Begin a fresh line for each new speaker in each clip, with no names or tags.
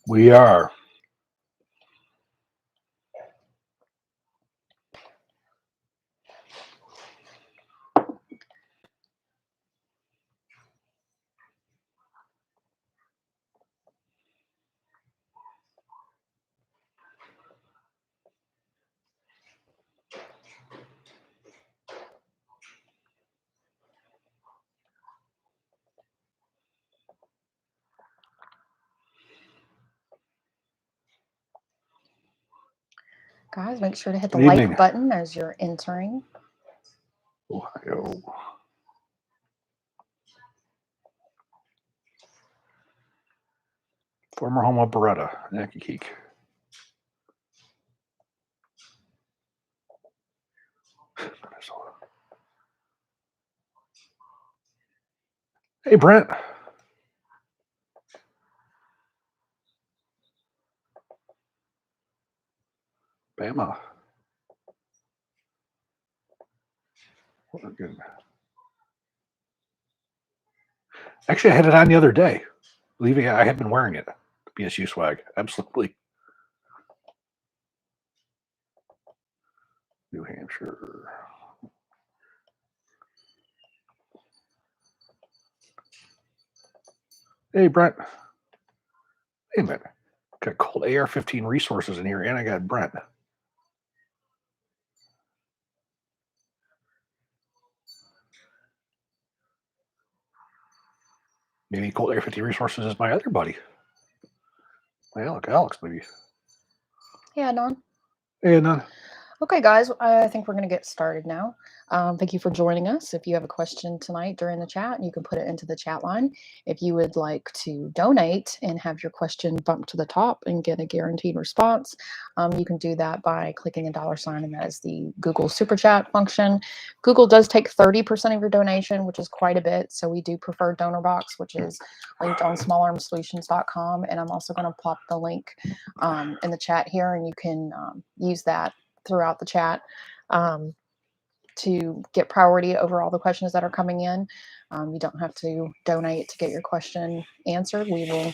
We are.
Guys, make sure to hit the
Good
like
evening.
button as you're entering.
Ohio. Former home of Beretta, Nankeek. Hey, Brent. Bama. Good. Actually, I had it on the other day. Leaving, I had been wearing it. BSU swag, absolutely. New Hampshire. Hey, Brent. Hey, man. Got Colt AR-15 resources in here, and I got Brent. Maybe Colt AR-15 resources is my other buddy. Hey, look, Alex, maybe.
Yeah, Anon.
Hey, none.
Okay, guys, I think we're going to get started now. Thank you for joining us. If you have a question tonight during the chat, you can put it into the chat line. If you would like to donate and have your question bumped to the top and get a guaranteed response, you can do that by clicking a $, and that is the Google Super Chat function. Google does take 30% of your donation, which is quite a bit. So we do prefer Donor Box, which is linked on smallarmsolutions.com. And I'm also going to plop the link in the chat here, and you can use that throughout the chat to get priority over all the questions that are coming in. You don't have to donate to get your question answered. We will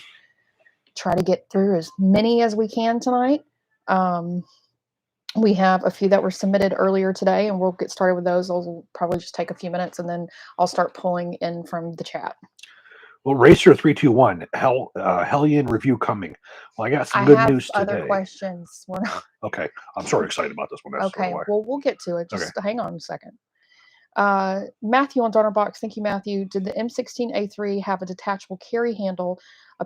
try to get through as many as we can tonight. We have a few that were submitted earlier today, and we'll get started with those. Those will probably just take a few minutes, and then I'll start pulling in from the chat.
Well, Racer 321, Hellion review coming. Well, I got some good news today.
Other questions. We're not.
Okay, I'm sort of excited about this one. That's
okay, well, we'll get to it. Just hang on a second. Matthew on Donor Box, thank you, Matthew. Did the M16A3 have a detachable carry handle,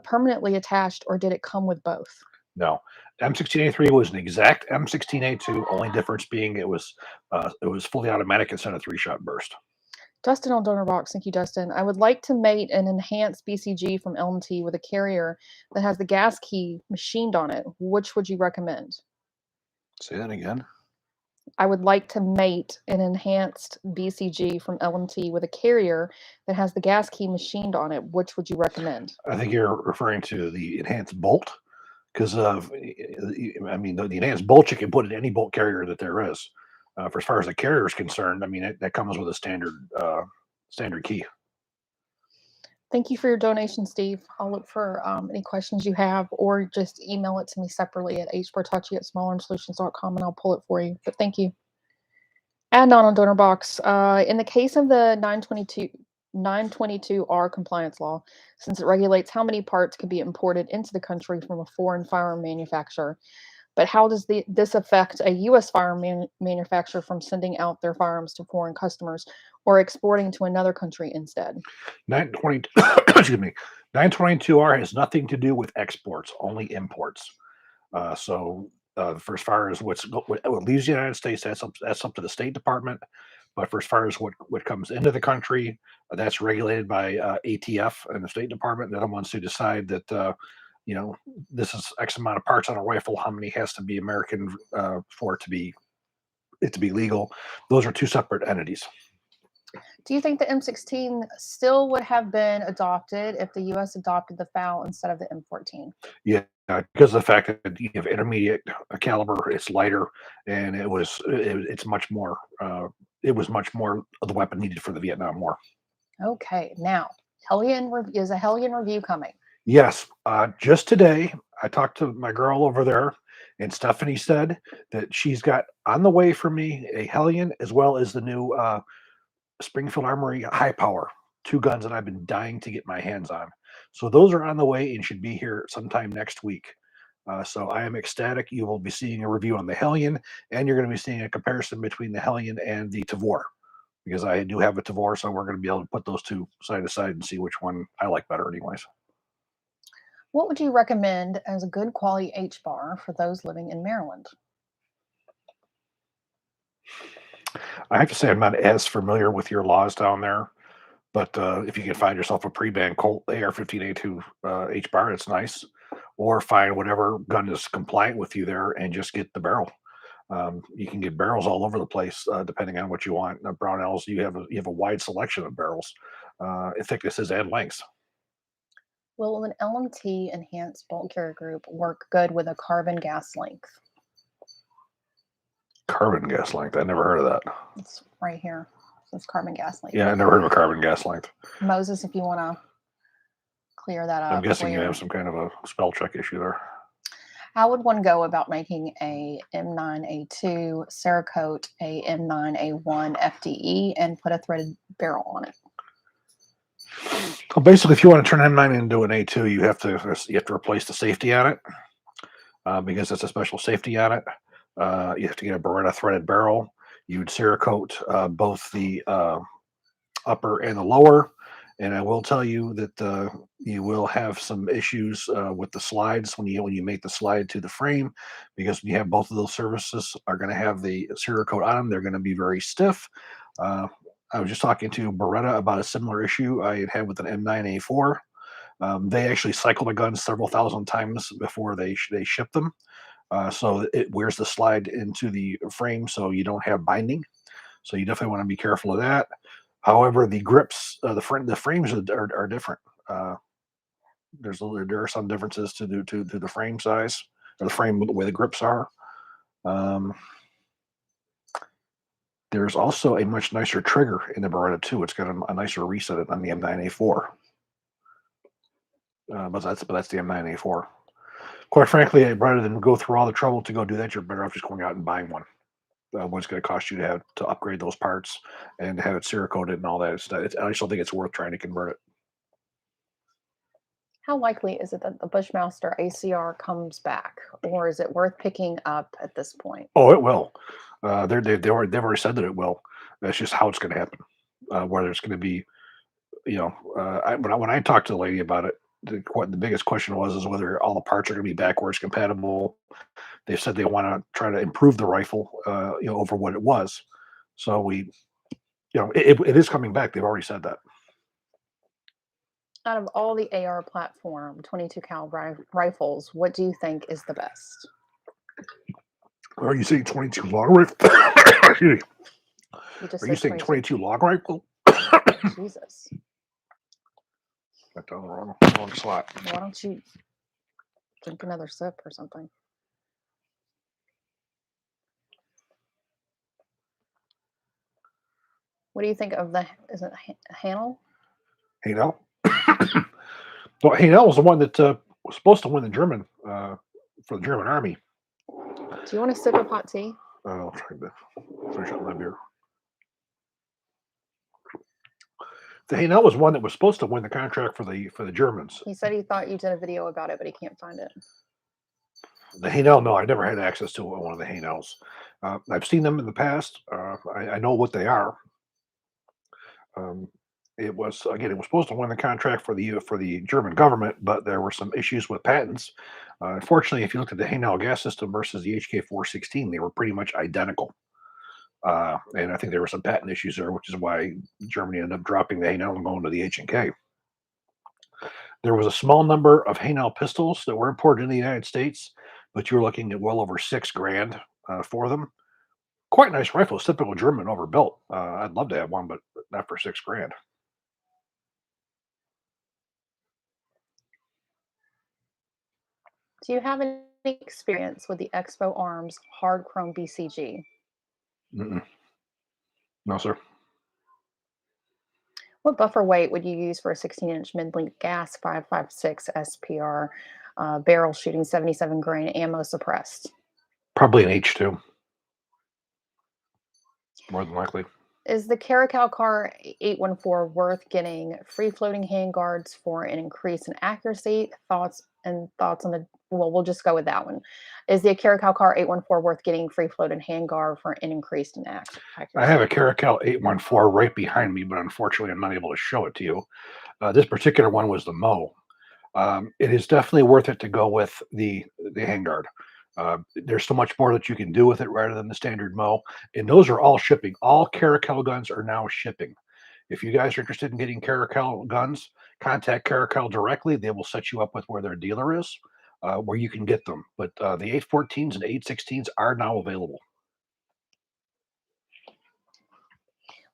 permanently attached, or did it come with both?
No, M16A3 was an exact M16A2. Only difference being it was fully automatic instead of 3-shot burst.
Dustin on Donor Box, thank you, Dustin. I would like to mate an enhanced BCG from L&T with a carrier that has the gas key machined on it. Which would you recommend?
Say that again.
I would like to mate an enhanced BCG from L&T with a carrier that has the gas key machined on it. Which would you recommend?
I think you're referring to the enhanced bolt, because I mean, the enhanced bolt you can put in any bolt carrier that there is. For as far as the carrier is concerned, I mean, that comes with a standard key.
Thank you for your donation, Steve. I'll look for any questions you have, or just email it to me separately at hbartocci@smallarmsolutions.com, and I'll pull it for you. But thank you. And on Donor Box, in the case of the 922R compliance law, since it regulates how many parts can be imported into the country from a foreign firearm manufacturer, but how does this affect a U.S. firearm manufacturer from sending out their firearms to foreign customers or exporting to another country instead?
922R has nothing to do with exports, only imports. For as far as what leaves the United States, that's up to the State Department. But for as far as what comes into the country, that's regulated by ATF and the State Department. They're the ones who decide that this is X amount of parts on a rifle. How many has to be American for it to be legal? Those are two separate entities.
Do you think the M16 still would have been adopted if the U.S. adopted the FAL instead of the M14?
Yeah, because of the fact that you have intermediate caliber, it's lighter, and it's much more. It was much more of the weapon needed for the Vietnam War.
Okay, now Hellion is a Hellion review coming.
Yes, just today, I talked to my girl over there, and Stephanie said that she's got on the way for me a Hellion as well as the new Springfield Armory high power, 2 guns that I've been dying to get my hands on. So those are on the way and should be here sometime next week. So I am ecstatic. You will be seeing a review on the Hellion, and you're going to be seeing a comparison between the Hellion and the Tavor because I do have a Tavor, so we're going to be able to put those two side to side and see which one I like better, anyways.
What would you recommend as a good quality H bar for those living in Maryland?
I have to say I'm not as familiar with your laws down there, but if you can find yourself a pre-banned Colt AR-15A2 H bar, it's nice. Or find whatever gun is compliant with you there and just get the barrel. You can get barrels all over the place depending on what you want. Brownells, you have a wide selection of barrels, thicknesses and lengths.
Will an LMT enhanced bolt carrier group work good with a carbon gas length?
Carbon gas length. I never heard of that.
It's right here. It's carbon gas length.
Yeah, I never heard of a carbon gas length.
Moses, if you want to clear that up.
I'm guessing you have some kind of a spell check issue there.
How would one go about making a M9A2 Cerakote a M9A1 FDE and put a threaded barrel on it?
Well, basically, if you want to turn M9 into an A2, you have to replace the safety on it because it's a special safety on it. You have to get a Beretta threaded barrel. You would Cerakote both the upper and the lower. And I will tell you that you will have some issues with the slides when you make the slide to the frame, because when you have both of those surfaces are going to have the Cerakote on them, they're going to be very stiff. I was just talking to Beretta about a similar issue I had had with an M9A4. They actually cycle the guns several thousand times before they ship them, so it wears the slide into the frame, so you don't have binding. So you definitely want to be careful of that. However, the grips, the frames are different. There are some differences to the frame size or the frame the way the grips are. Um, there's also a much nicer trigger in the Beretta too. It's got a nicer reset on the M9A4. But that's the M9A4. Quite frankly, rather than go through all the trouble to go do that, you're better off just going out and buying one. What it's going to cost you to upgrade those parts and have it Cerakoted and all that. I just don't think it's worth trying to convert it.
How likely is it that the Bushmaster ACR comes back, or is it worth picking up at this point?
Oh, it will. They've already said that it will. That's just how it's going to happen. Whether it's going to be, when I talked to the lady about it, the biggest question is whether all the parts are going to be backwards compatible. They've said they want to try to improve the rifle, over what it was. So it is coming back. They've already said that.
Out of all the AR platform 22 cal rifles, what do you think is the best?
Are you saying 22 long rifle? Excuse me. Are you saying 22 long rifle?
Jesus.
Got down the wrong slot.
Why don't you drink another sip or something? What do you think of is it Hanel?
Hanel? Well, Hanel was the one that was supposed to win the German for the German army.
Do you want to sip of hot tea?
I'll try to finish up my beer. The Hanel was one that was supposed to win the contract for the Germans.
He said he thought you did a video about it, but he can't find it.
The Hanel, no, I never had access to one of the Hanels. I've seen them in the past. I know what they are. It was supposed to win the contract for the German government, but there were some issues with patents. Unfortunately, if you look at the Hanel gas system versus the HK416, they were pretty much identical. And I think there were some patent issues there, which is why Germany ended up dropping the Hanel and going to the H&K. There was a small number of Hanel pistols that were imported in the United States, but you're looking at well over $6,000 for them. Quite nice rifles, typical German overbuilt. I'd love to have one, but not for $6,000.
Do you have any experience with the Expo Arms hard chrome BCG?
Mm-mm. No, sir.
What buffer weight would you use for a 16-inch mid-length gas 5.56 SPR barrel shooting 77 grain ammo suppressed?
Probably an H2, more than likely.
Is the Caracal Car 814 worth getting free floating handguards for an increase in accuracy? Thoughts on the well, we'll just go with that one. Is the Caracal Car 814 worth getting free floating handguard for an increase in
I have a
accuracy?
Caracal 814 right behind me, but unfortunately, I'm not able to show it to you. This particular one was the Mo. It is definitely worth it to go with the handguard. There's so much more that you can do with it rather than the standard Mo, and those are all shipping. All Caracal guns are now shipping. If you guys are interested in getting Caracal guns, contact Caracal directly. They will set you up with where their dealer is, where you can get them. But the 814s and 816s are now available.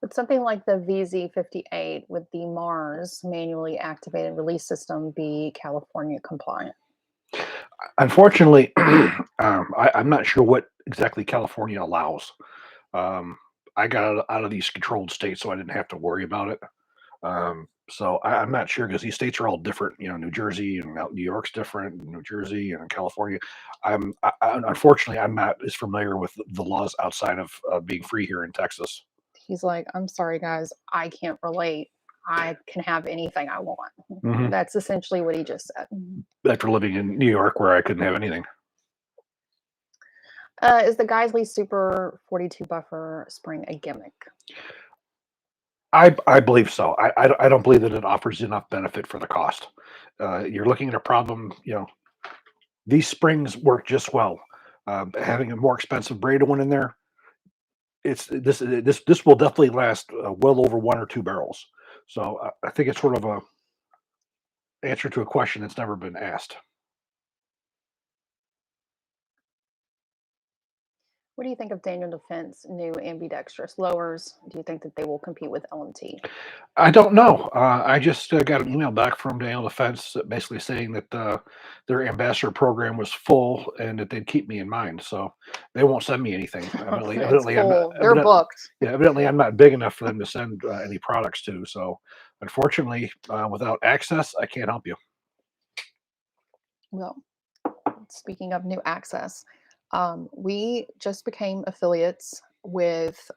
Would something like the VZ58 with the Mars manually activated release system be California compliant?
Unfortunately, I'm not sure what exactly California allows. Um, I got out of these controlled states, so I didn't have to worry about it. So I'm not sure because these states are all different. You know, New Jersey and New York's different, New Jersey and California. Unfortunately, I'm not as familiar with the laws outside of being free here in Texas.
He's like, I'm sorry, guys, I can't relate. I can have anything I want.
Hmm.
That's essentially what he just said.
After living in New York, where I couldn't have anything,
Is the Geisley Super 42 buffer spring a gimmick?
I believe so. I don't believe that it offers enough benefit for the cost. You're looking at a problem. You know, these springs work just well. Having a more expensive braided one in there, this will definitely last well over one or two barrels. So I think it's sort of a answer to a question that's never been asked.
What do you think of Daniel Defense new ambidextrous lowers? Do you think that they will compete with LMT?
I don't know. I just got an email back from Daniel Defense basically saying that their ambassador program was full and that they'd keep me in mind. So they won't send me anything.
It's
I'm not.
full. They're booked.
Yeah, evidently I'm not big enough for them to send any products to. So unfortunately, without access, I can't help you.
Well, speaking of new access, we just became affiliates with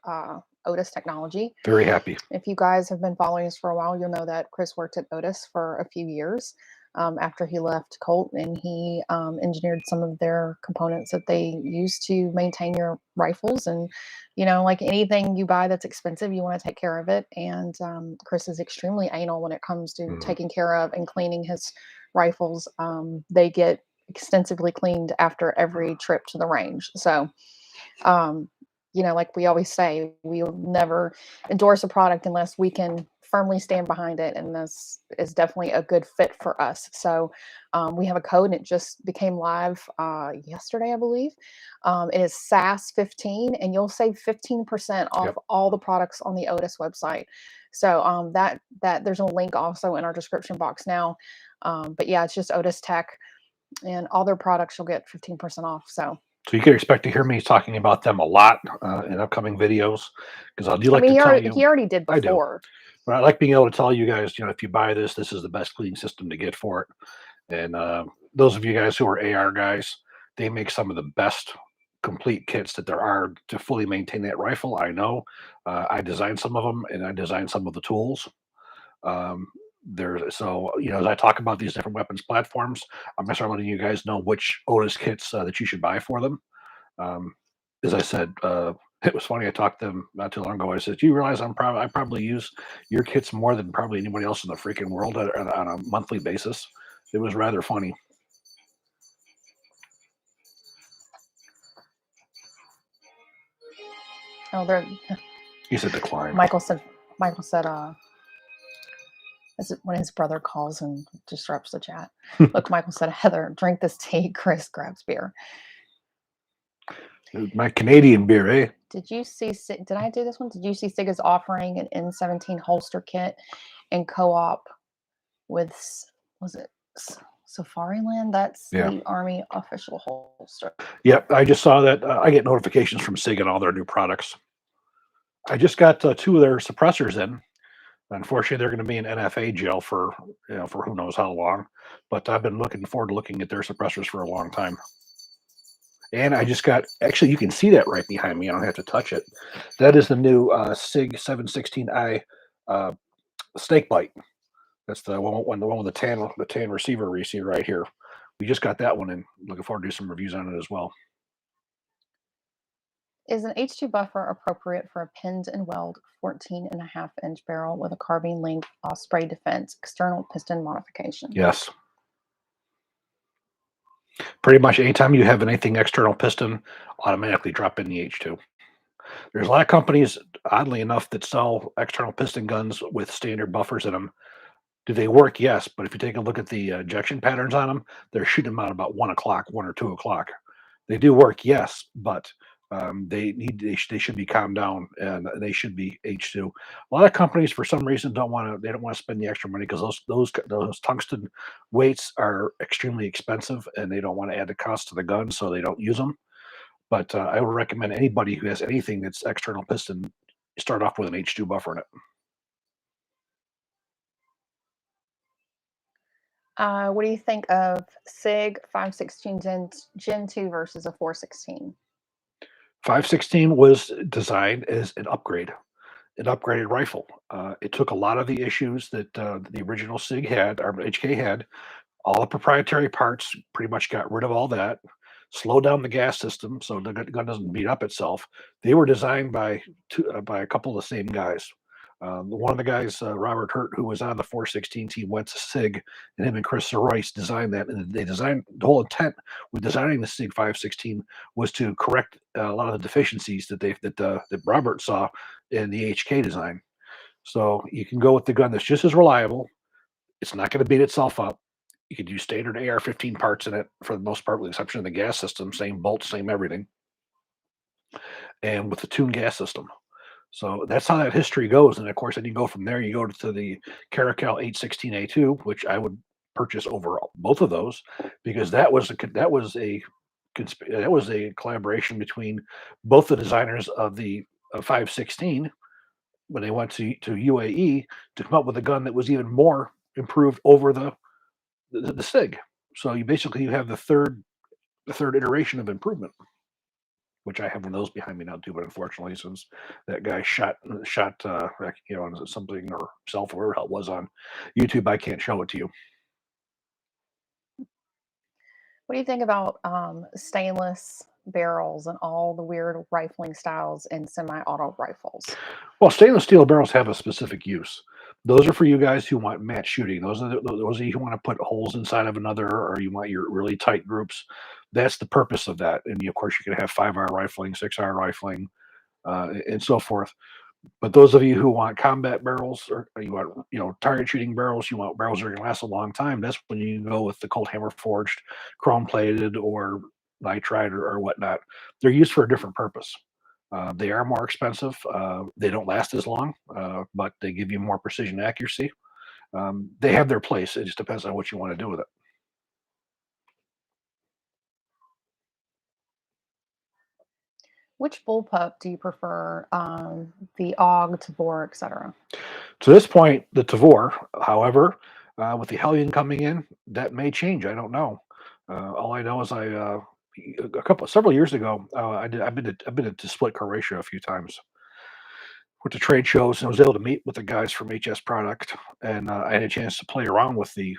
Otis Technology.
Very happy.
If you guys have been following us for a while, you'll know that Chris worked at Otis for a few years after he left Colt, and he engineered some of their components that they use to maintain your rifles. And, you know, like anything you buy that's expensive, you want to take care of it. And Chris is extremely anal when it comes to
Mhm.
taking care of and cleaning his rifles. They get extensively cleaned after every trip to the range. So, um, you know, like we always say, we'll never endorse a product unless we can firmly stand behind it. And this is definitely a good fit for us. So we have a code and it just became live yesterday, I believe. It is SAS15 and you'll save 15% off
Yep.
all the products on the Otis website. So that there's a link also in our description box now. But yeah, it's just Otis Tech and all their products you'll get 15% off. So
So you can expect to hear me talking about them a lot in upcoming videos because I do
I
like
mean,
to tell
he
you.
already did
I do.
before.
But I like being able to tell you guys, you know, if you buy this, this is the best cleaning system to get for it. And those of you guys who are AR guys, they make some of the best complete kits that there are to fully maintain that rifle. I know. I designed some of them, and I designed some of the tools. Um, so you know, as I talk about these different weapons platforms, I'm gonna start letting you guys know which Otis kits that you should buy for them. Um, as I said, it was funny. I talked to them not too long ago. I said, "Do you realize I probably use your kits more than probably anybody else in the freaking world on a monthly basis." It was rather funny.
Oh, there.
He said, "Decline."
Michael said. Michael said. Is it when his brother calls and disrupts the chat? Look, Michael said, Heather, drink this tea. Chris grabs beer.
My Canadian beer, eh?
Did you see? Did I do this one? Did you see Sig is offering an N17 holster kit and co-op with was it Safariland? That's
Yeah.
the Army official holster.
Yep. I just saw that. I get notifications from SIG and all their new products. I just got two of their suppressors in. Unfortunately, they're going to be in NFA jail for for who knows how long. But I've been looking forward to looking at their suppressors for a long time. And I just got actually you can see that right behind me. I don't have to touch it. That is the new SIG 716i uh, snake bite. That's the one with the tan receiver right here. We just got that one and looking forward to do some reviews on it as well.
Is an H2 buffer appropriate for a pinned and weld 14.5-inch barrel with a carbine length Osprey defense external piston modification?
Yes. Pretty much anytime you have anything external piston, automatically drop in the H2. There's a lot of companies, oddly enough, that sell external piston guns with standard buffers in them. Do they work? Yes, but if you take a look at the ejection patterns on them, they're shooting them out about 1 o'clock, 1 or 2 o'clock. They do work, yes, but they should be calmed down and they should be H2. A lot of companies, for some reason, they don't want to spend the extra money because those tungsten weights are extremely expensive and they don't want to add the cost to the gun, so they don't use them. But I would recommend anybody who has anything that's external piston start off with an H2 buffer in it.
What do you think of SIG 516 Gen 2 versus a 416?
516 was designed as an upgraded rifle. It took a lot of the issues that the original SIG had, or HK had. All the proprietary parts, pretty much got rid of all that. Slowed down the gas system so the gun doesn't beat up itself. They were designed by a couple of the same guys. One of the guys, Robert Hurt, who was on the 416 team, went to SIG, and him and Chris Royce designed that. And they designed the whole intent with designing the SIG 516 was to correct a lot of the deficiencies that Robert saw in the HK design. So you can go with the gun that's just as reliable. It's not going to beat itself up. You could use standard AR-15 parts in it for the most part, with the exception of the gas system, same bolts, same everything, and with the tuned gas system. So that's how that history goes. And of course, then you go from there, you go to the Caracal 816A2, which I would purchase over both of those because that was a collaboration between both the designers of the 516 when they went to UAE to come up with a gun that was even more improved over the SIG. So you have the third iteration of improvement, which I have one of those behind me now too. But unfortunately, since that guy shot something or self or whatever it was on YouTube, I can't show it to you.
What do you think about stainless barrels and all the weird rifling styles in semi-auto rifles?
Well, stainless steel barrels have a specific use. Those are for you guys who want match shooting. Those are you who want to put holes inside of another, or you want your really tight groups. That's the purpose of that. And of course, you can have 5-hour rifling, 6-hour rifling, and so forth. But those of you who want combat barrels or you want, target shooting barrels, you want barrels that are going to last a long time, that's when you go with the Colt hammer forged, chrome plated, or nitride or whatnot. They're used for a different purpose. They are more expensive. They don't last as long, but they give you more precision accuracy. They have their place. It just depends on what you want to do with it.
Which bullpup do you prefer? The AUG, Tavor, etc.
To this point, the Tavor, however, with the Hellion coming in, that may change. I don't know. All I know is several years ago, I've been to Split Croatia a few times. Went to trade shows and was able to meet with the guys from HS Product, and I had a chance to play around with the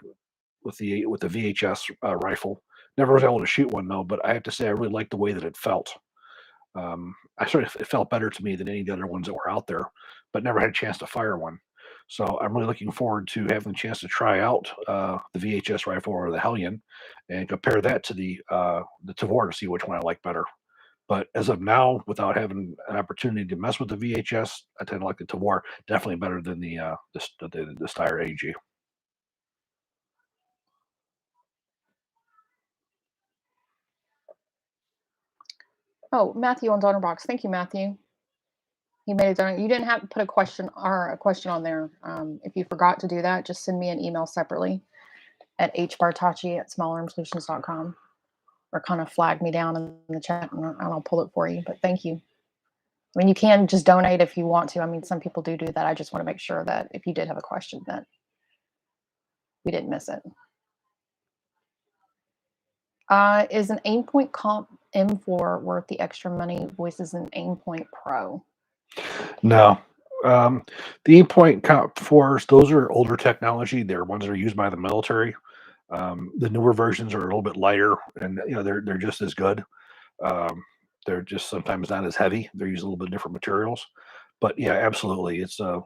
VHS rifle. Never was able to shoot one though, but I have to say I really liked the way that it felt. It felt better to me than any of the other ones that were out there, but never had a chance to fire one. So I'm really looking forward to having the chance to try out the VHS rifle or the Hellion, and compare that to the Tavor to see which one I like better. But as of now, without having an opportunity to mess with the VHS, I tend to like the Tavor definitely better than the Steyr AG.
Oh, Matthew on Donnerbox. Thank you, Matthew. You made it done. You didn't have to put a question on there. If you forgot to do that, just send me an email separately at hbartachi@smallarmsolutions.com or kind of flag me down in the chat and I'll pull it for you. But thank you. mean, you can just donate if you want to. I mean, some people do that. I just want to make sure that if you did have a question, that we didn't miss it. Is an Aimpoint Comp M4 worth the extra money versus an Aimpoint Pro?
No. The Aimpoint Comp 4s, those are older technology. They're ones that are used by the military. The newer versions are a little bit lighter, and they're just as good. Um, they're just sometimes not as heavy. They're using a little bit different materials. But yeah, absolutely. It's the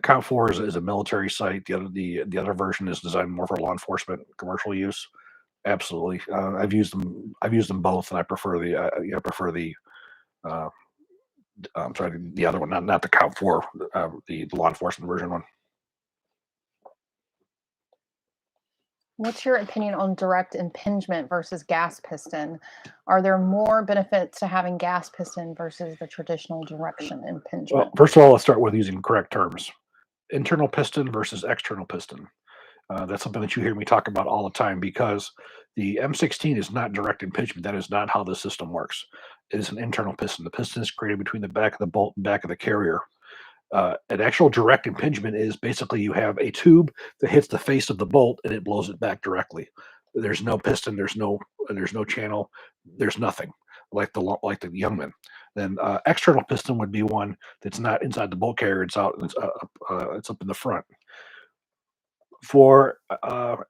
Comp 4 is a military site. The other version is designed more for law enforcement, commercial use. Absolutely. I've used them. I've used them both, and I prefer the. Uh, I'm sorry, the other one, not the Comp 4, the law enforcement version one.
What's your opinion on direct impingement versus gas piston? Are there more benefits to having gas piston versus the traditional direction
Well,
impingement?
first of all, let's start with using correct terms. Internal piston versus external piston. That's something that you hear me talk about all the time because the M16 is not direct impingement. That is not how the system works. It is an internal piston. The piston is created between the back of the bolt and back of the carrier. An actual direct impingement is basically you have a tube that hits the face of the bolt and it blows it back directly. There's no piston. There's no channel. There's nothing like the Youngman. Then external piston would be one that's not inside the bolt carrier. It's out. It's up in the front. For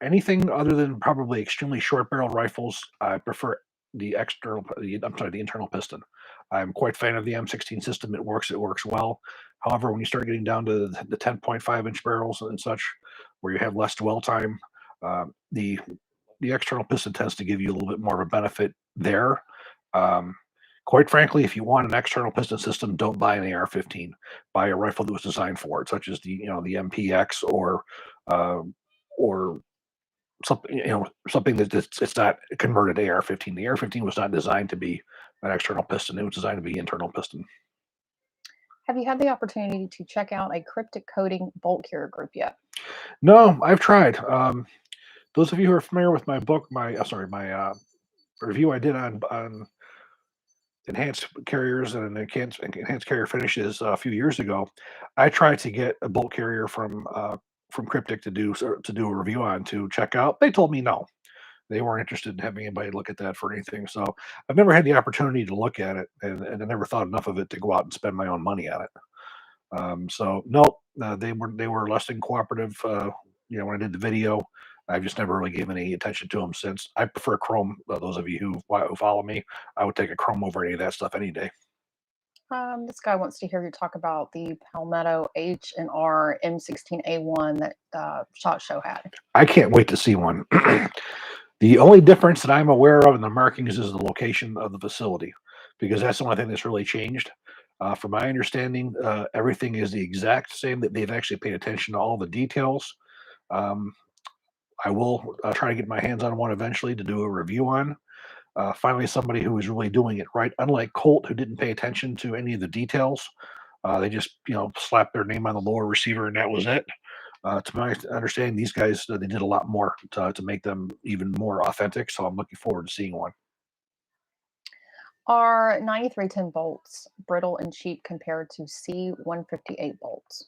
anything other than probably extremely short barrel rifles, I prefer the internal piston. I'm quite a fan of the M16 system. It works well. However, when you start getting down to the 10.5-inch barrels and such, where you have less dwell time, the external piston tends to give you a little bit more of a benefit there. Um, Quite frankly, if you want an external piston system, don't buy an AR-15. Buy a rifle that was designed for it, such as the MPX uh, or something that it's not converted AR-15. The AR-15 was not designed to be an external piston. It was designed to be internal piston.
Have you had the opportunity to check out a cryptic coding bolt carrier group yet?
No, I've tried. Those of you who are familiar with my book, my review I did on enhanced carriers and enhanced carrier finishes a few years ago, I tried to get a bolt carrier from Cryptic to do a review on to check out. They told me no. They weren't interested in having anybody look at that for anything. So I've never had the opportunity to look at it, and I never thought enough of it to go out and spend my own money on it. So no, they were less than cooperative. When I did the video, I've just never really given any attention to them since. I prefer Chrome. Those of you who follow me, I would take a Chrome over any of that stuff any day.
This guy wants to hear you talk about the Palmetto H&R M16A1 that SHOT Show had.
I can't wait to see one. The only difference that I'm aware of in the markings is the location of the facility, because that's the only thing that's really changed. From my understanding, everything is the exact same. That they've actually paid attention to all the details. Um, I will try to get my hands on one eventually to do a review on. Finally, somebody who is really doing it right, unlike Colt, who didn't pay attention to any of the details. They just, slapped their name on the lower receiver and that was it. To my understanding, these guys they did a lot more to make them even more authentic. So I'm looking forward to seeing one.
Are 9310 bolts brittle and cheap compared to C158 bolts?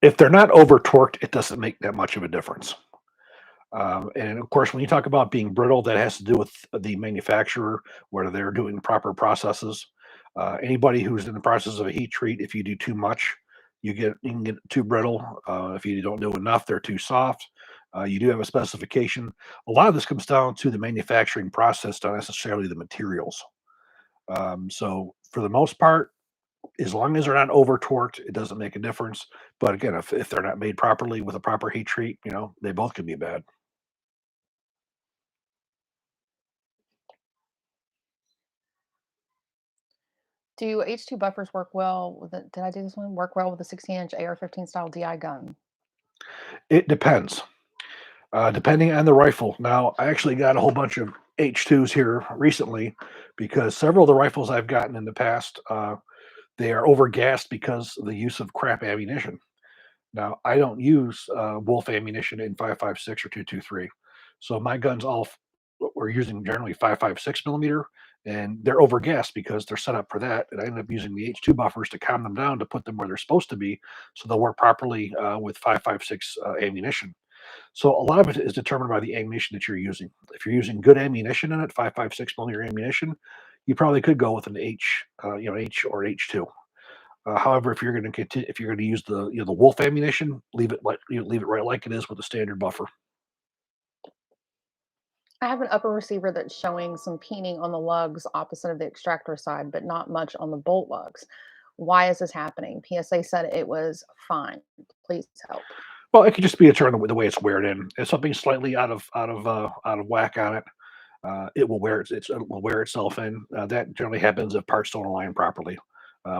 If they're not over torqued, it doesn't make that much of a difference. And of course, when you talk about being brittle, that has to do with the manufacturer, whether they're doing proper processes. Anybody who's in the process of a heat treat, if you do too much, you can get too brittle. If you don't do enough, they're too soft. You do have a specification. A lot of this comes down to the manufacturing process, not necessarily the materials. So for the most part, as long as they're not over torqued, it doesn't make a difference. But again, if they're not made properly with a proper heat treat, they both can be bad.
Do H2 buffers work well with did I do this one? Work well with a 16-inch AR-15 style DI gun?
It depends. Depending on the rifle. Now, I actually got a whole bunch of H2s here recently because several of the rifles I've gotten in the past, they are overgassed because of the use of crap ammunition. Now, I don't use Wolf ammunition in 5.56 or 2.23, so my guns we're using generally 5.56 millimeter, and they're overgassed because they're set up for that. And I end up using the H2 buffers to calm them down to put them where they're supposed to be, so they'll work properly with 5.56 ammunition. So a lot of it is determined by the ammunition that you're using. If you're using good ammunition in it, 5.56 millimeter ammunition, you probably could go with an H or H2. However, if you're going to continue, if you're going to use the Wolf ammunition, leave it right like it is with the standard buffer.
I have an upper receiver that's showing some peening on the lugs opposite of the extractor side, but not much on the bolt lugs. Why is this happening? PSA said it was fine. Please help.
Well, it could just be a turn the way it's weared in. If something's slightly out of whack on it, it will it will wear itself in. That generally happens if parts don't align properly.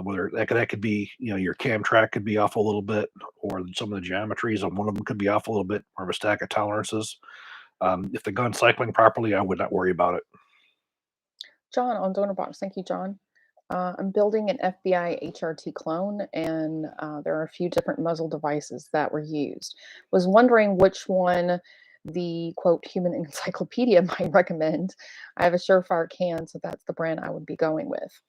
Whether that could be, your cam track could be off a little bit, or some of the geometries on one of them could be off a little bit, or a stack of tolerances. If the gun's cycling properly, I would not worry about it.
John on donor box. Thank you, John. I'm building an FBI HRT clone, and there are a few different muzzle devices that were used. Was wondering which one the quote human encyclopedia might recommend. I have a Surefire can, so that's the brand I would be going with.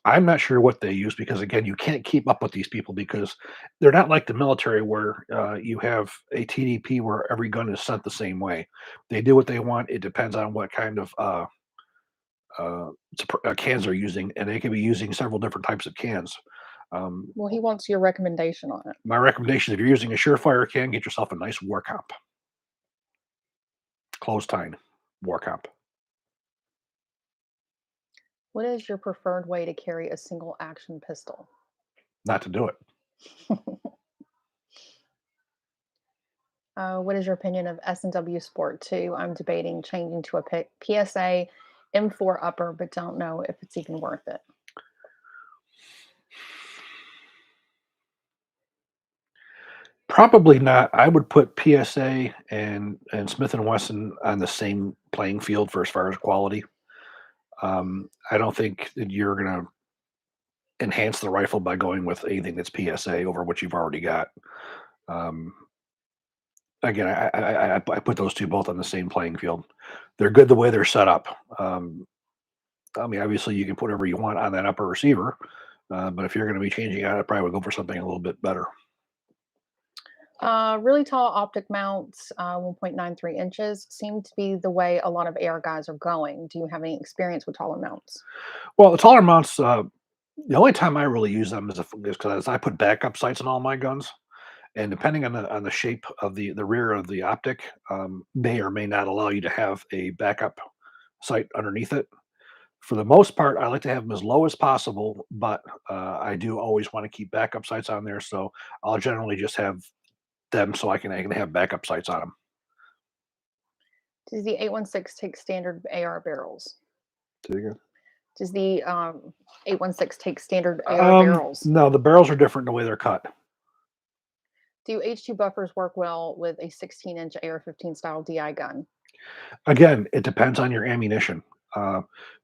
I'm not sure what they use because, again, you can't keep up with these people because they're not like the military where you have a TDP where every gun is sent the same way. They do what they want. It depends on what kind of cans they're using, and they can be using several different types of cans. Um,
Well, he wants your recommendation on it.
my recommendation, if you're using a Surefire can, get yourself a nice war comp, closed tine war comp.
What is your preferred way to carry a single action pistol?
Not to do it.
What is your opinion of S&W Sport 2? I'm debating changing to a PSA M4 upper, but don't know if it's even worth it.
Probably not. I would put PSA and Smith and Wesson on the same playing field for as far as quality. I don't think that you're going to enhance the rifle by going with anything that's PSA over what you've already got. Um, Again, I put those two both on the same playing field. They're good the way they're set up. I mean, obviously, you can put whatever you want on that upper receiver, but if you're going to be changing out, I probably would go for something a little bit better.
Really tall optic mounts, 1.93 inches, seem to be the way a lot of AR guys are going. Do you have any experience with taller mounts?
Well, the taller mounts, the only time I really use them is because I put backup sights on all my guns, and depending on the shape of the rear of the optic, may or may not allow you to have a backup sight underneath it. For the most part, I like to have them as low as possible, but I do always want to keep backup sights on there. So I'll generally just have them so I can have backup sights on them.
Does the 816 take standard AR barrels?
Say it again.
Does the 816 take standard AR barrels?
No, the barrels are different the way they're cut.
Do H2 buffers work well with a 16-inch AR-15 style DI gun?
Again, it depends on your ammunition. Uh,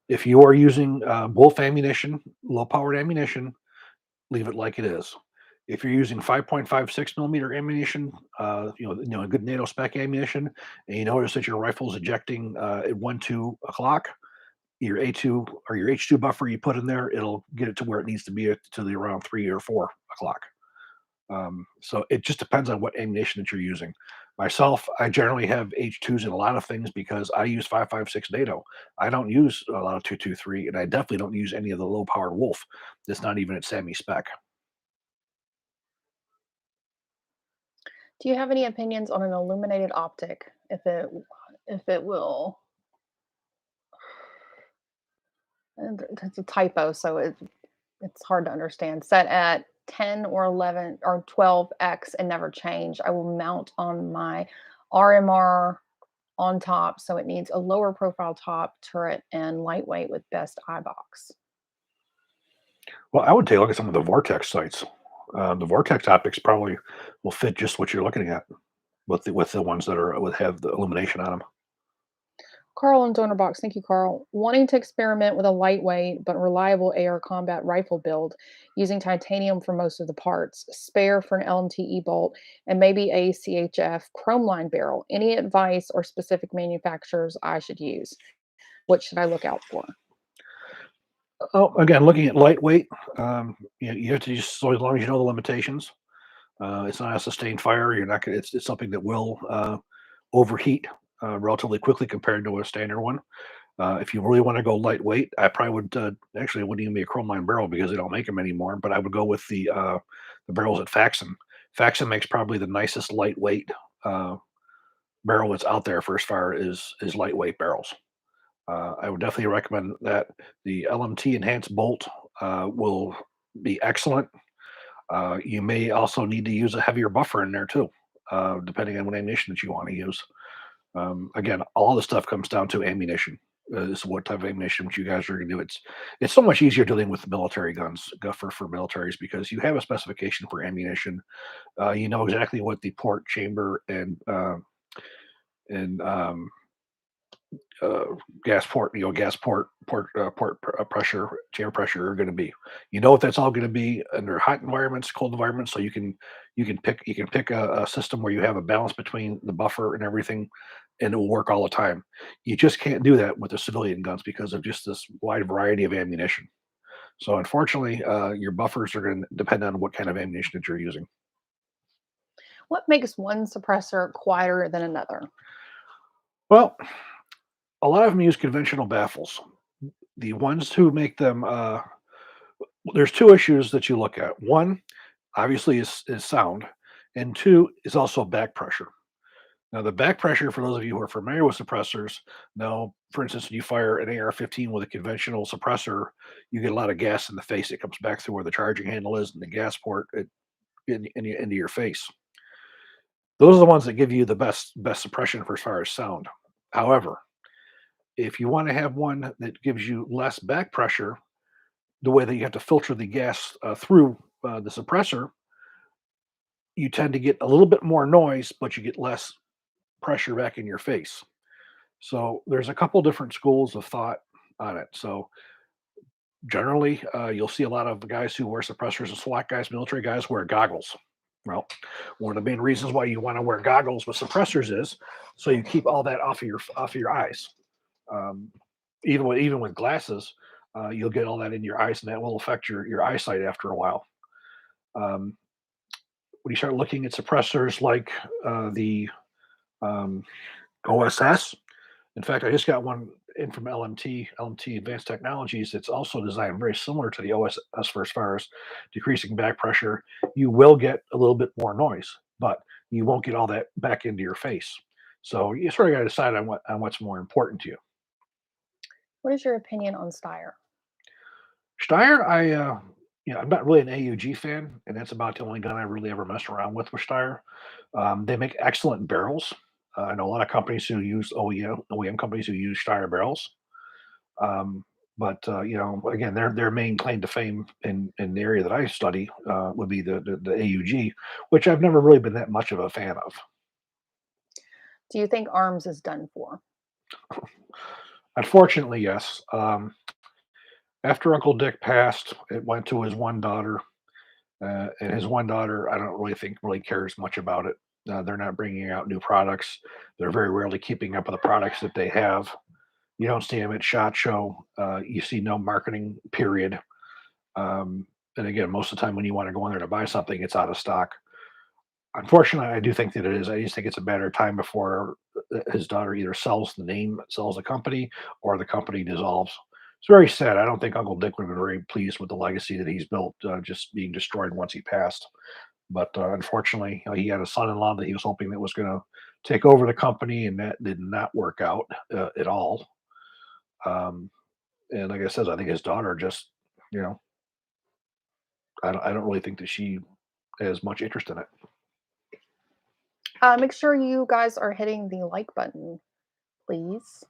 if you are using Wolf ammunition, low powered ammunition, leave it like it is. If you're using 5.56 millimeter ammunition, a good NATO spec ammunition, and you notice that your rifle is ejecting at 2 o'clock, your A2 or your H2 buffer you put in there, it'll get it to where it needs to be to the around 3 or 4 o'clock. So it just depends on what ammunition that you're using. Myself, I generally have H2s in a lot of things because I use 5.56 NATO. I don't use a lot of 223, and I definitely don't use any of the low powered Wolf. It's not even at SAMI spec.
Do you have any opinions on an illuminated optic? If it will, and it's a typo, so it's hard to understand. Set at 10 or 11 or 12x and never change. I will mount on my RMR on top, so it needs a lower profile top, turret, and lightweight with best eye box.
Well, I would take a look at some of the Vortex sites. The Vortex optics probably will fit just what you're looking at with the ones that are would have the illumination on them.
Carl in Donor Box, thank you, Carl. Wanting to experiment with a lightweight but reliable AR combat rifle build using titanium for most of the parts, spare for an LMTE bolt, and maybe a CHF chrome line barrel. Any advice or specific manufacturers I should use? What should I look out for?
Oh, again, looking at lightweight, you have to just, so as long as you know the limitations, it's not a sustained fire. You're not gonna. It's something that will overheat relatively quickly compared to a standard one. If you really want to go lightweight, I probably would actually it wouldn't even be a chrome line barrel because they don't make them anymore. But I would go with the barrels at Faxon. Faxon makes probably the nicest lightweight uh, barrel that's out there for as far as lightweight barrels. I would definitely recommend that. The LMT enhanced bolt will be excellent. You may also need to use a heavier buffer in there too, depending on what ammunition that you want to use. Again, all the stuff comes down to ammunition. Is what type of ammunition you guys are going to do. It's so much easier dealing with military guns for militaries because you have a specification for ammunition. You know exactly what the port, chamber, and uh, gas port, pressure, chamber pressure are going to be. You know what that's all going to be under hot environments, cold environments. So you can pick a system where you have a balance between the buffer and everything, and it will work all the time. You just can't do that with the civilian guns because of just this wide variety of ammunition. So unfortunately, your buffers are going to depend on what kind of ammunition that you're using.
What makes one suppressor quieter than another?
Well, a lot of them use conventional baffles. The ones who make them, there's two issues that you look at. One, obviously, is sound, and two is also back pressure. Now, the back pressure, for those of you who are familiar with suppressors, know, for instance, when you fire an AR-15 with a conventional suppressor, you get a lot of gas in the face. It comes back through where the charging handle is and the gas port into your face. Those are the ones that give you the best suppression for as far as sound. However, if you want to have one that gives you less back pressure, the way that you have to filter the gas through the suppressor, you tend to get a little bit more noise, but you get less pressure back in your face. So there's a couple different schools of thought on it. So generally, you'll see a lot of guys who wear suppressors and SWAT guys, military guys wear goggles. Well, one of the main reasons why you want to wear goggles with suppressors is so you keep all that off of your eyes. Um, even with glasses, you'll get all that in your eyes, and that will affect your eyesight after a while. Um, when you start looking at suppressors like the um, OSS. In fact, I just got one in from LMT Advanced Technologies. It's also designed very similar to the OSS for as far as decreasing back pressure. You will get a little bit more noise, but you won't get all that back into your face. So you sort of got to decide on what's more important to you.
What is your opinion on Steyr?
Steyr, I'm not really an AUG fan, and that's about the only gun I really ever messed around with Steyr. They make excellent barrels. I know a lot of companies who use OEM companies who use Steyr barrels. Um, but again, their main claim to fame in the area that I study would be the AUG, which I've never really been that much of a fan of.
Do you think ARMS is done for?
Unfortunately, yes. After Uncle Dick passed, it went to his one daughter, and his one daughter, I don't really think really cares much about it. They're not bringing out new products. They're very rarely keeping up with the products that they have. You don't see them at SHOT Show. You see no marketing period. And again, most of the time when you want to go in there to buy something, it's out of stock. Unfortunately, I do think that it is. I just think it's a matter of time before his daughter either sells the name, sells the company, or the company dissolves. It's very sad. I don't think Uncle Dick would have been very pleased with the legacy that he's built, just being destroyed once he passed. But unfortunately, he had a son-in-law that he was hoping that was going to take over the company, and that did not work out at all. Um, and like I said, I think his daughter just, you know, I don't really think that she has much interest in it.
Make sure you guys are hitting the like button, please.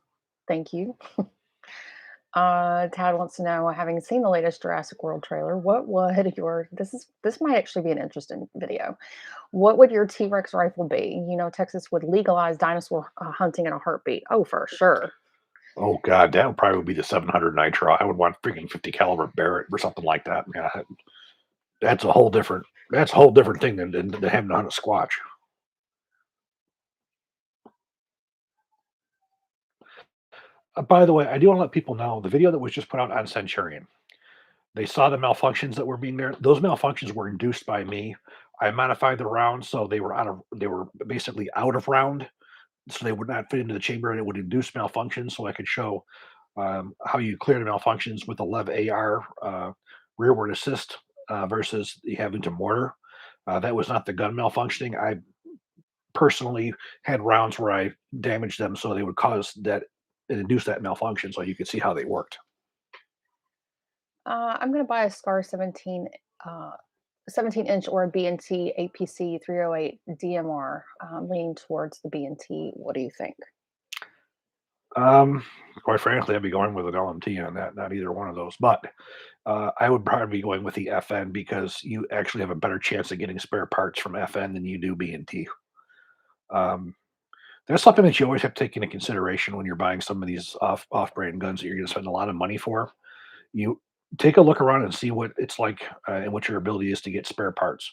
Thank you. Tad wants to know, having seen the latest Jurassic World trailer, what would your this might actually be an interesting video. What would your T-Rex rifle be? You know, Texas would legalize dinosaur hunting in a heartbeat. Oh, for sure.
Oh God, that would probably be the 700 Nitro. I would want freaking 50 caliber Barrett or something like that. Yeah, that's a whole different thing than having to hunt a Squatch. By the way, I do want to let people know the video that was just put out on Centurion. They saw the malfunctions that were being there. Those malfunctions were induced by me. I modified the rounds so they were basically out of round, so they would not fit into the chamber, and it would induce malfunctions. So I could show how you clear the malfunctions with the Lev AR rearward assist versus you having to mortar. That was not the gun malfunctioning. I personally had rounds where I damaged them so they would cause that and induce that malfunction, so you could see how they worked.
I'm going to buy a Scar 17, 17-inch or a B&T APC 308 DMR, leaning towards the B&T. What do you think?
Um, Quite frankly, I'd be going with an LMT on that, not either one of those. But I would probably be going with the FN because you actually have a better chance of getting spare parts from FN than you do B&T. Um, that's something that you always have to take into consideration when you're buying some of these off brand guns that you're going to spend a lot of money for. You take a look around and see what it's like and what your ability is to get spare parts.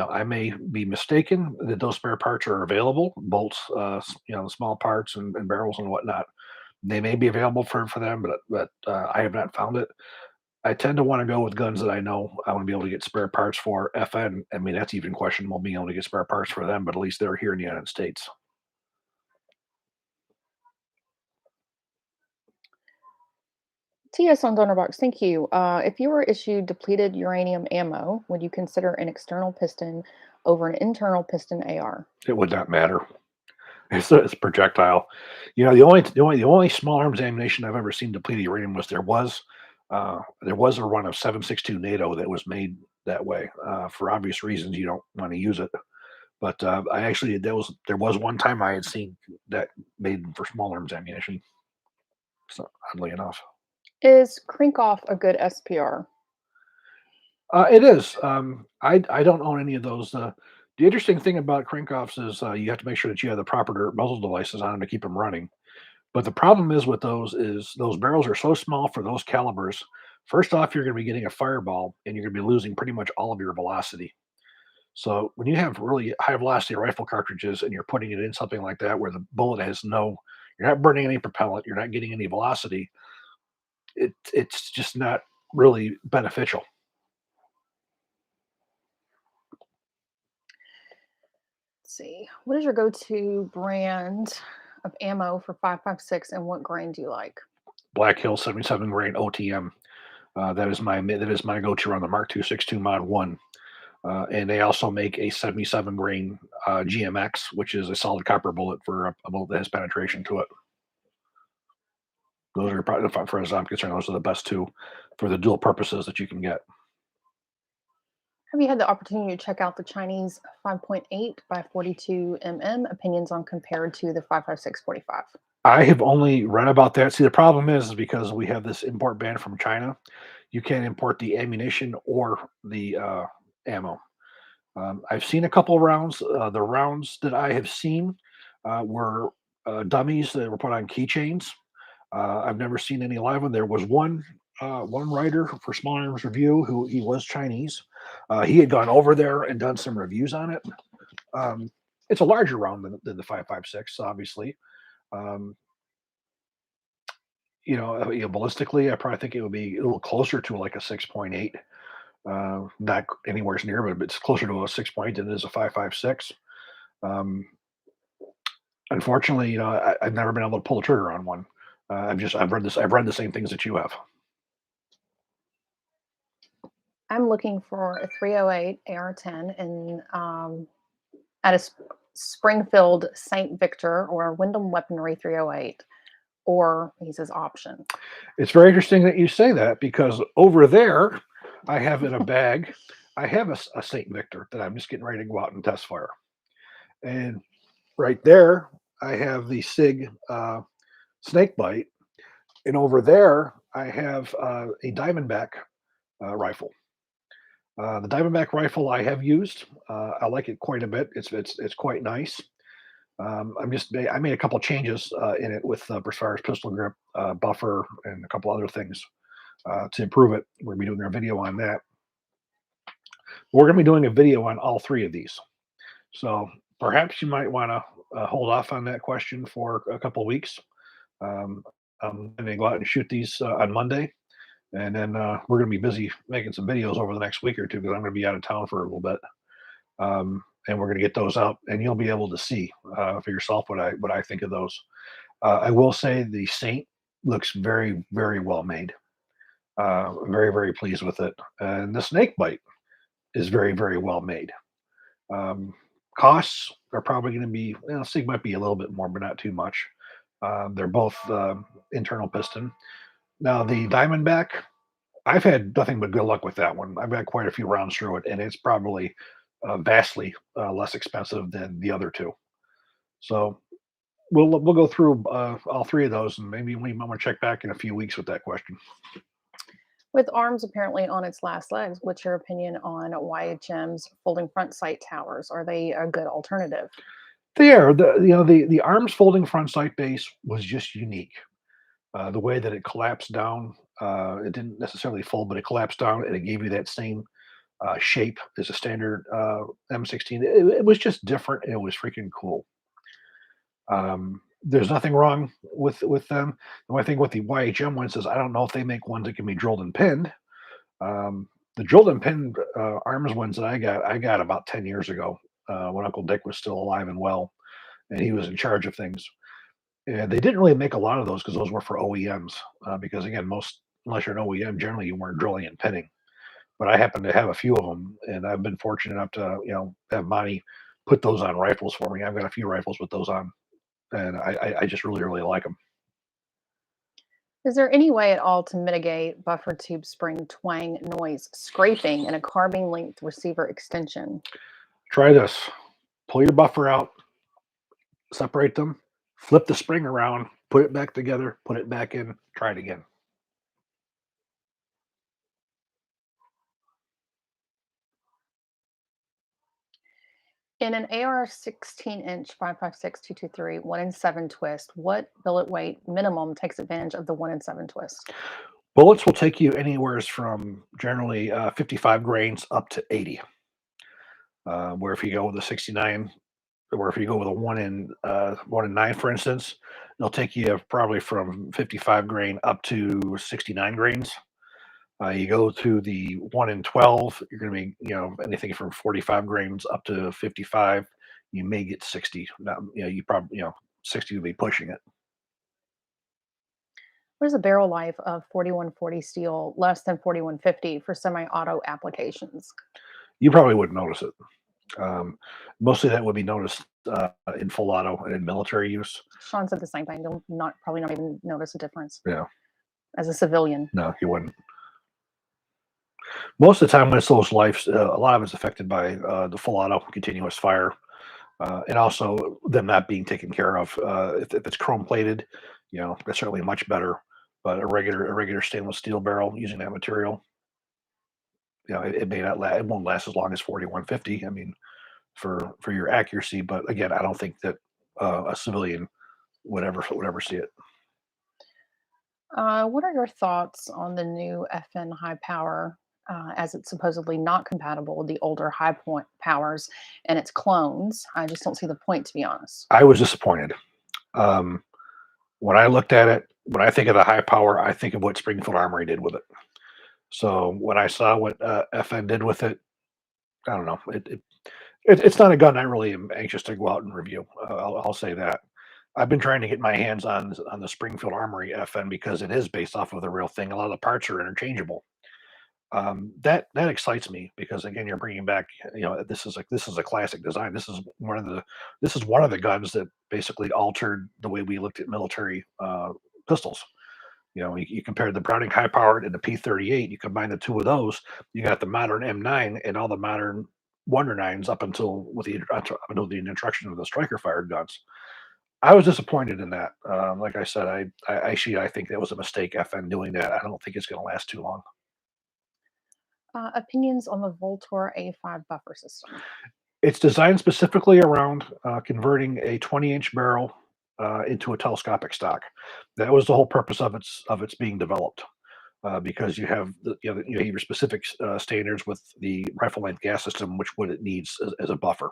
I may be mistaken that those spare parts are available, bolts, the small parts and barrels and whatnot. They may be available for them, but I have not found it. I tend to want to go with guns that I know I want to be able to get spare parts for. FN, I mean, that's even questionable being able to get spare parts for them, but at least they're here in the United States.
TS on Box, thank you. If you were issued depleted uranium ammo, would you consider an external piston over an internal piston AR?
It would not matter. It's a projectile. The only small arms ammunition I've ever seen depleted uranium there was a run of 7.62 NATO that was made that way. For obvious reasons, you don't want to use it. But I actually there was one time I had seen that made for small arms ammunition. So oddly enough,
Is Crink off a good SPR?
it is. I don't own any of those. The interesting thing about crank-offs is you have to make sure that you have the proper muzzle devices on them to keep them running. But the problem is with those is those barrels are so small for those calibers. First off, you're going to be getting a fireball, and you're going to be losing pretty much all of your velocity. So when you have really high velocity rifle cartridges and you're putting it in something like that where the bullet has you're not burning any propellant, you're not getting any velocity. It's just not really beneficial.
Let's see. What is your go-to brand of ammo for 5.56, and what grain do you like?
Black Hill 77 grain OTM. That is my go-to on the Mark II 62 Mod 1. And they also make a 77 grain GMX, which is a solid copper bullet for a bullet that has penetration to it. Those are probably, far as I'm concerned, those are the best two for the dual purposes that you can get.
Have you had the opportunity to check out the Chinese 5.8 by 42 opinions on compared to the 5.56/45?
I have only read about that. See, the problem is because we have this import ban from China, you can't import the ammunition or the ammo. I've seen a couple rounds. The rounds that I have seen were dummies that were put on keychains. I've never seen any live one. There was one writer for Small Arms Review who he was Chinese. He had gone over there and done some reviews on it. It's a larger round than the 5.56, obviously. Um, ballistically, I probably think it would be a little closer to like a 6.8. Not anywhere near, but it's closer to a 6.8 than it is a 5.56. Um, Unfortunately, I've never been able to pull the trigger on one. I've read the same things that you have.
I'm looking for a 308 AR-10 at a Springfield St. Victor or Wyndham Weaponry 308, or he says option.
It's very interesting that you say that because over there, I have in a bag, I have a St. Victor that I'm just getting ready to go out and test fire. And right there, I have the SIG snake bite. And over there, I have a Diamondback rifle. The Diamondback rifle I have used. I like it quite a bit. It's quite nice. I made a couple changes in it with as far as pistol grip, buffer, and a couple other things to improve it. We're gonna be doing a video on that. We're gonna be doing a video on all three of these. So perhaps you might want to hold off on that question for a couple weeks. Um, I'm going to go out and shoot these on Monday. And then we're going to be busy making some videos over the next week or two because I'm going to be out of town for a little bit. And we're going to get those out, and you'll be able to see for yourself what I think of those. I will say the Saint looks very, very well made. Very, very pleased with it. And the Snake Bite is very, very well made. Um, Costs are probably going to be, Sig might be a little bit more, but not too much. They're both internal piston. Now, the Diamondback, I've had nothing but good luck with that one. I've had quite a few rounds through it, and it's probably vastly less expensive than the other two. So we'll go through all three of those, and maybe we might want to check back in a few weeks with that question.
With ARMS apparently on its last legs, what's your opinion on YHM's folding front sight towers? Are they a good alternative?
They are the arms folding front sight base was just unique. The way that it collapsed down, it didn't necessarily fold, but it collapsed down and it gave you that same shape as a standard M16. It was just different. And it was freaking cool. There's nothing wrong with them. The only thing with the YHM ones is I don't know if they make ones that can be drilled and pinned. The drilled and pinned arms ones that I got about 10 years ago when Uncle Dick was still alive and well, and he was in charge of things. And they didn't really make a lot of those because those were for OEMs. Because again, unless you're an OEM, generally you weren't drilling and pinning. But I happen to have a few of them, and I've been fortunate enough to have Monty put those on rifles for me. I've got a few rifles with those on, and I just really really like them.
Is there any way at all to mitigate buffer tube spring twang noise scraping in a carbine length receiver extension?
Try this: pull your buffer out, separate them, flip the spring around, put it back together, put it back in, try it again.
In an AR 16-inch 5.56 223 1 in 7 twist, what billet weight minimum takes advantage of the 1 in 7 twist?
Bullets will take you anywhere from generally 55 grains up to 80. Where if you go with a 69, or if you go with a 1 in 9, for instance, it'll take you probably from 55 grain up to 69 grains. You go to the 1 in 12, you're going to be, anything from 45 grains up to 55. You may get 60. Now, you probably, 60 would be pushing it.
What is the barrel life of 4140 steel less than 4150 for semi-auto applications?
You probably wouldn't notice it. Mostly that would be noticed in full auto and in military use.
Sean said the same thing. You'll probably not even notice a difference
Yeah,
as a civilian.
no, you wouldn't. Most of the time, when it's those lives, a lot of it's affected by the full auto continuous fire, and also them not being taken care of. If it's chrome plated, that's certainly much better. But a regular stainless steel barrel using that material, it may not last. It won't last as long as 4150. I mean, for your accuracy. But again, I don't think that a civilian would ever see it.
What are your thoughts on the new FN high power, as it's supposedly not compatible with the older high point powers and its clones? I just don't see the point, to be honest.
I was disappointed. When I looked at it, when I think of the high power, I think of what Springfield Armory did with it. So when I saw what FN did with it, I don't know. It's not a gun I really am anxious to go out and review. I'll say that. I've been trying to get my hands on the Springfield Armory FN because it is based off of the real thing. A lot of the parts are interchangeable. That excites me because again, you're bringing back. This is a classic design. This is one of the guns that basically altered the way we looked at military pistols. You compare the Browning high powered and the P38. You combine the two of those, you got the modern M9 and all the modern Wonder Nines up until the introduction of the striker fired guns. I was disappointed in that. Like I said, I think that was a mistake. FN doing that. I don't think it's going to last too long.
Opinions on the Voltor A5 buffer system?
It's designed specifically around converting a 20-inch barrel into a telescopic stock. That was the whole purpose of its being developed. Because you have your specific standards with the rifle length gas system, what it needs as a buffer.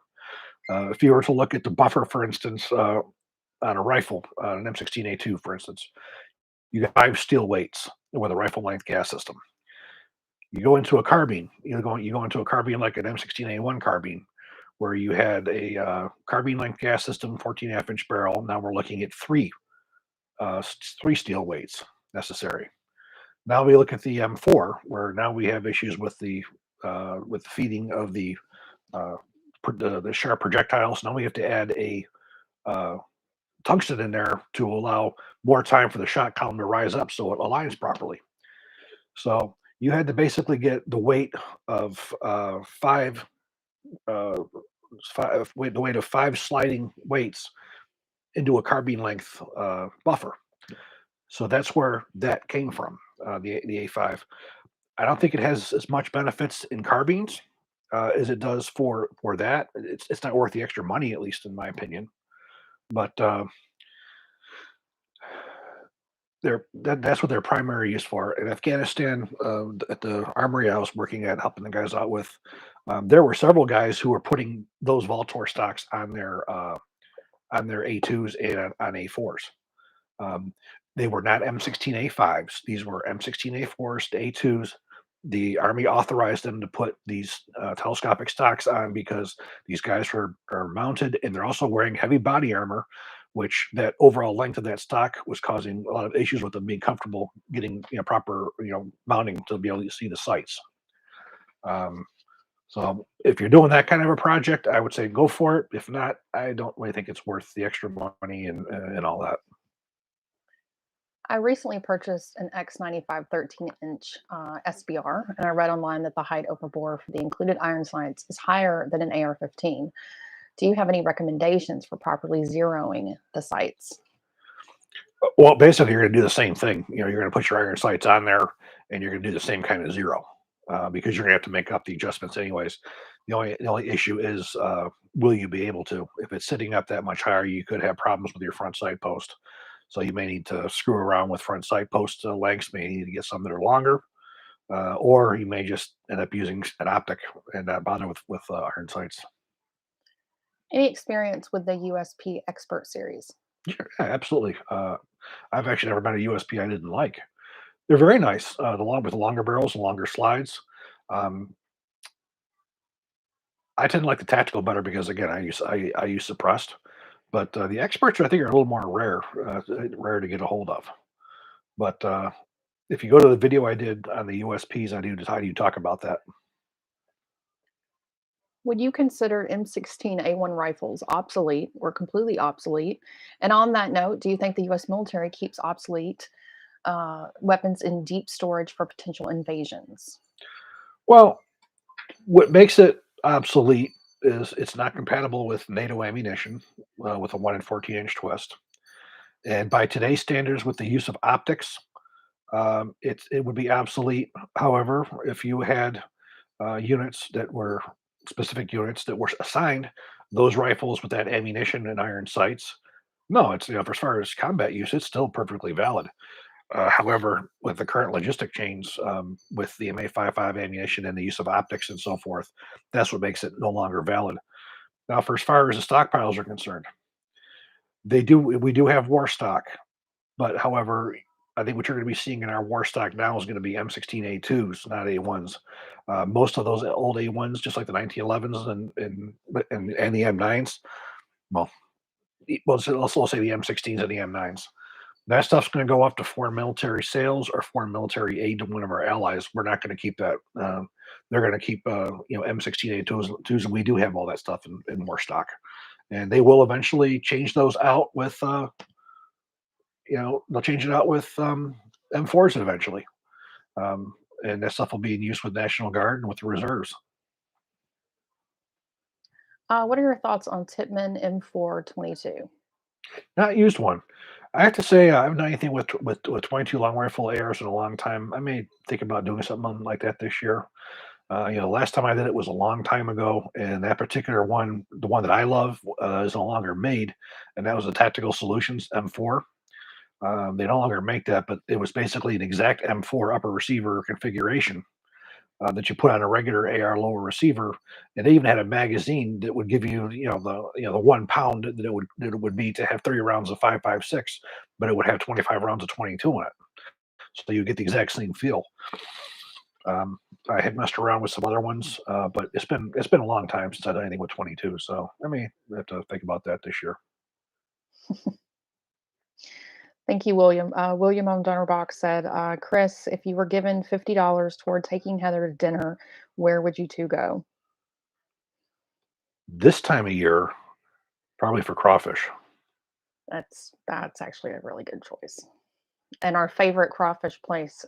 If you were to look at the buffer, for instance, on a rifle, an M16A2, for instance, you got 5 steel weights. with a rifle length gas system. You go into a carbine. You go into a carbine like an M16A1 carbine, where you had a carbine length gas system, 14.5-inch barrel. Now we're looking at three steel weights necessary. Now we look at the M4, where now we have issues with the feeding of uh, the sharp projectiles. Now we have to add a uh, tungsten in there to allow more time for the shot column to rise up so it aligns properly. So you had to basically get the weight of uh, the weight of five sliding weights into a carbine length buffer. So that's where that came from. The A5. I don't think it has as much benefits in carbines as it does for that. It's not worth the extra money, at least in my opinion. But that's what their primary use for. In Afghanistan, at the armory I was working at, helping the guys out with, there were several guys who were putting those Voltor stocks on their A2s and on A4s. Um, they were not M16A5s; these were M16A4s to A2s. The Army authorized them to put these telescopic stocks on because these guys are mounted and they're also wearing heavy body armor, which that overall length of that stock was causing a lot of issues with them being comfortable getting proper mounting to be able to see the sights. Um, so if you're doing that kind of a project, I would say go for it. If not, I don't really think it's worth the extra money and all that.
I recently purchased an X95 13-inch SBR, and I read online that the height overbore for the included iron sights is higher than an AR-15. Do you have any recommendations for properly zeroing the sights?
Well, basically, you're going to do the same thing. You're going to put your iron sights on there, and you're going to do the same kind of zero because you're going to have to make up the adjustments anyways. The only issue is will you be able to? If it's sitting up that much higher, you could have problems with your front sight post. So you may need to screw around with front sight post lengths. May need to get some that are longer, or you may just end up using an optic and not bother with iron sights.
Any experience with the USP Expert series?
Sure, yeah, absolutely. I've actually never been a USP I didn't like. They're very nice. The long with longer barrels and longer slides. Um, I tend to like the tactical better because again, I use suppressed, but the experts I think are a little more rare to get a hold of. But if you go to the video I did on the USPs, I do talk about that.
Would you consider M16A1 rifles obsolete or completely obsolete? And on that note, do you think the US military keeps obsolete weapons in deep storage for potential invasions?
Well, what makes it obsolete is it's not compatible with NATO ammunition with a 1 in 14-inch twist. And by today's standards, with the use of optics, it would be obsolete. However, if you had units that were specific units that were assigned those rifles with that ammunition and iron sights, no, it's for as far as combat use, it's still perfectly valid. However, with the current logistic chains, with the MA55 ammunition and the use of optics and so forth, that's what makes it no longer valid. Now, for as far as the stockpiles are concerned, we do have war stock, but however, I think what you're going to be seeing in our war stock now is going to be M16A2s, not A1s. Most of those old A1s, just like the 1911s and the M9s, well, let's also say the M16s and the M9s. That stuff's going to go off to foreign military sales or foreign military aid to one of our allies. We're not going to keep that. They're going to keep, M16A2s, and we do have all that stuff in war stock. And they will eventually change those out with, they'll change it out with M4s eventually. Um, and that stuff will be in use with National Guard and with the reserves.
What are your thoughts on Tipman M422?
Not used one. I have to say, I haven't done anything with 22 long rifle ARs in a long time. I may think about doing something like that this year. Last time I did it was a long time ago, and that particular one, the one that I love, is no longer made, and that was the Tactical Solutions M4. They no longer make that, but it was basically an exact M4 upper receiver configuration that you put on a regular AR lower receiver, and they even had a magazine that would give you, the 1 pound that it would be to have 30 rounds of 5.56, but it would have 25 rounds of 22 in it. so you get the exact same feel. I had messed around with some other ones, but it's been a long time since I've done anything with 22. So I may have to think about that this year.
Thank you, William. William on Donnerbox said, Chris, if you were given $50 toward taking Heather to dinner, where would you two go?
This time of year, probably for crawfish.
That's actually a really good choice. And our favorite crawfish place